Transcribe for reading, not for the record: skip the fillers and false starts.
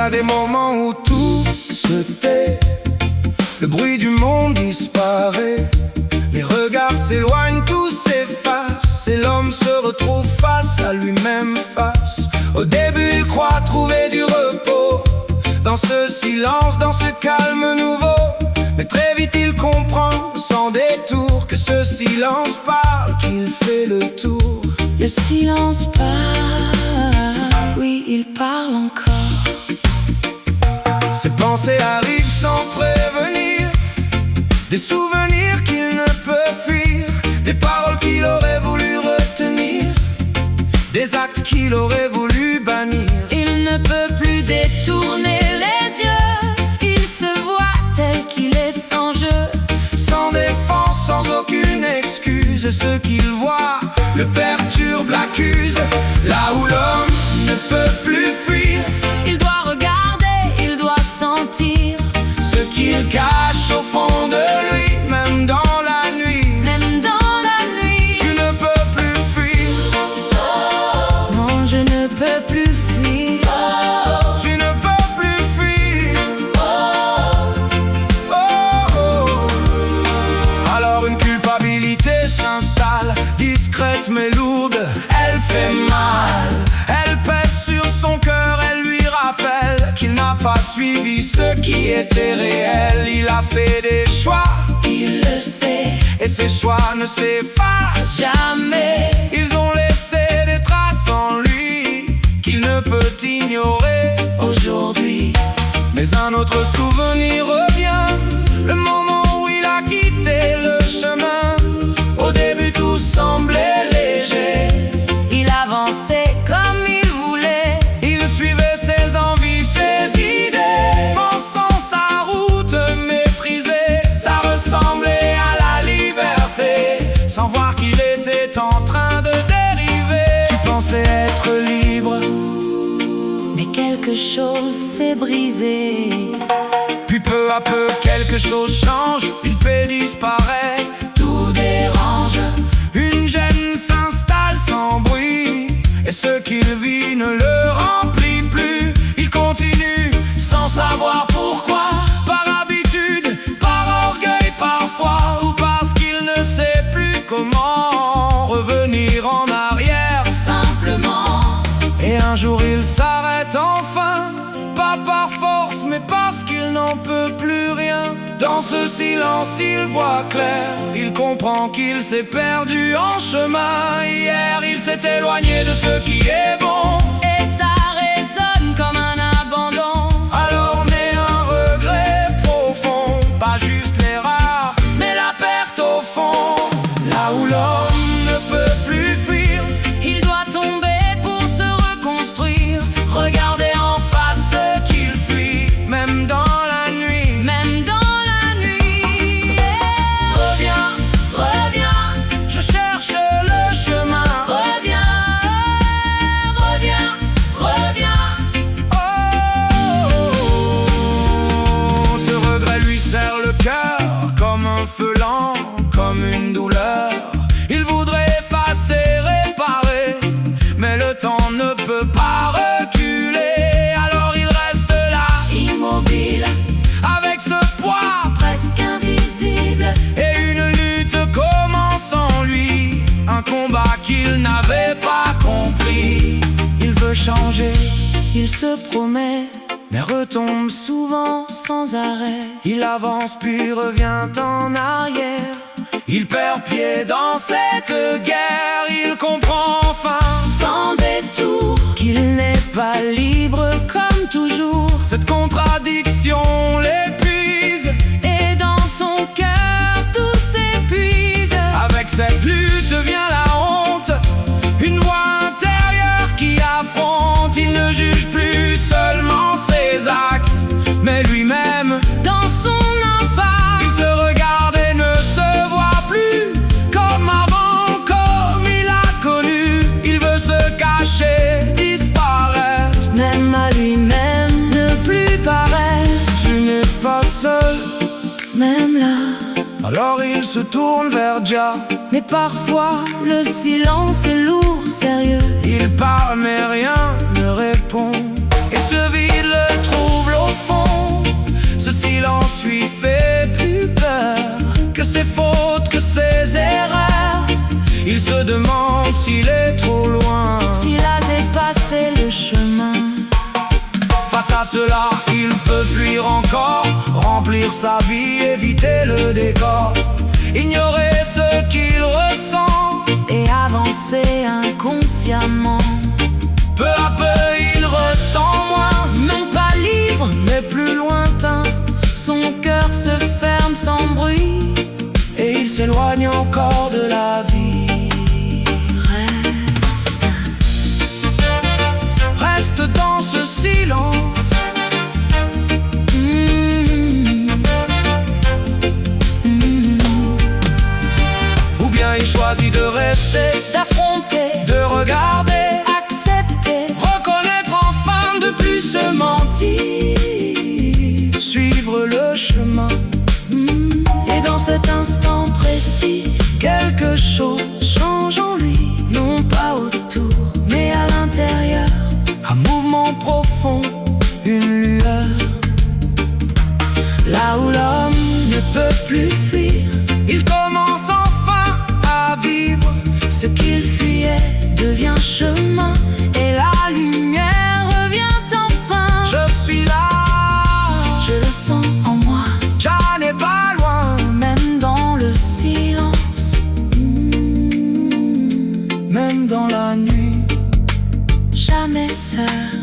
a des moments où tout se tait, le bruit du monde disparaît, les regards s'éloignent, tout s'efface, et l'homme se retrouve face à lui-même, face. Au début il croit trouver du repos dans ce silence, dans ce calme nouveau, mais très vite il comprend sans détour que ce silence parle, qu'il fait le tour. Le silence parle, oui il parle encore. Ses pensées arrivent sans prévenir, des souvenirs qu'il ne peut fuir, des paroles qu'il aurait voulu retenir, des actes qu'il aurait voulu bannir. Il ne peut plus détourner les yeux, il se voit tel qu'il est sans jeu, sans défense, sans aucune excuse. Ce qu'il voit le perturbe, l'accuse. Là où l'homme ne peut plus fuir, il doit regarder, il doit sentir ce qu'il cache au fond de lui, même dans la nuit. même dans la nuit. Tu ne peux plus fuir, Non, je ne peux plus fuir. tu ne peux plus fuir. Oh, oh. Alors une culpabilité s'installe, discrète mais lourde, elle fait mal. Elle pèse sur son cœur, elle lui rappelle qu'il n'a pas suivi ce qui était réel. Il a fait des choix, Il le sait, et ces choix ne s'effacent jamais. Ils ont laissé des traces en lui qu'il ne peut ignorer Aujourd'hui, Mais un autre souvenir revient, le moment où il a quitté le chemin. Au début tout semblait léger, il avançait comme il voulait. il suivait ses envies, ses idées, pensant sa route maîtrisée. Ça ressemblait à la liberté, sans voir qu'il était en train de dériver. Tu pensais être libre, Mais quelque chose s'est brisé. puis peu à peu quelque chose change, une paix disparaît, tout dérange. Une gêne s'installe sans bruit, et ce qu'il vit ne le remplit plus. Il continue sans savoir pourquoi, par habitude, par orgueil parfois, ou parce qu'il ne sait plus comment revenir en arrière Simplement, Et un jour il s'arrête enfin, pas par force mais parce qu'il n'en peut plus rien. Dans ce silence il voit clair, il comprend qu'il s'est perdu en chemin. Hier il s'est éloigné de ce qui est bon, et ça résonne comme un abandon. alors naît un regret profond, pas juste l'erreur mais la perte au fond. Là où l'homme ne peut plus fuir, Il doit tomber pour se reconstruire, regarder en face ce qu'il fuit, même dans la nuit. même dans la nuit. Reviens, Reviens, je cherche le chemin. reviens, reviens, reviens. Oh, ce regret lui serre le cœur comme un feu lent, comme une douleur. Il voudrait effacer, réparer, mais le temps ne peut pas reculer. Alors il reste là, Immobile, avec ce poids presque invisible. et une lutte commence en lui, un combat qu'il n'avait pas compris. Il veut changer, Il se promet, mais retombe souvent sans arrêt. Il avance puis revient en arrière. Il perd pied dans cette guerre. Il comprend enfin Sans détour, qu'il n'est pas libre comme toujours. cette contradiction l'épuise. Et dans son cœur tout s'épuise. Avec cette lutte vient la honte, une voix intérieure qui affronte. Il ne juge plus seulement ses actes, mais lui-même. Dans son impact, Il se regarde et ne se voit plus comme avant, comme il a connu. Il veut se cacher, disparaître. même à lui-même ne plus paraître. Tu n'es pas seul, Même là, alors il se tourne vers Jah. mais parfois le silence est lourd, sérieux. Il parle mais rien ne répond, et ce vide le trouve. cela, il peut fuir encore, remplir sa vie, éviter le décor, ignorer ce qu'il ressent et avancer inconsciemment. Peu à peu il ressent moins, Non pas libre, mais plus lointain, son cœur se ferme sans bruit et il s'éloigne encore de la vie. Reste dans ce silence. Ou bien il choisit de rester, D'affronter, de regarder, accepter, reconnaître enfin, de plus se mentir, suivre le chemin. Et dans cet instant précis, Quelque chose, change en lui, non pas autour, mais à l'intérieur. un mouvement profond, une lueur. Là où l'homme ne peut plus fuir, Il commence enfin à vivre. ce qu'il fuyait devient chemin, et la lumière revient enfin. Je suis là, Je le sens en moi, Jah n'est pas loin. même dans le silence, Même dans la nuit, jamais seul.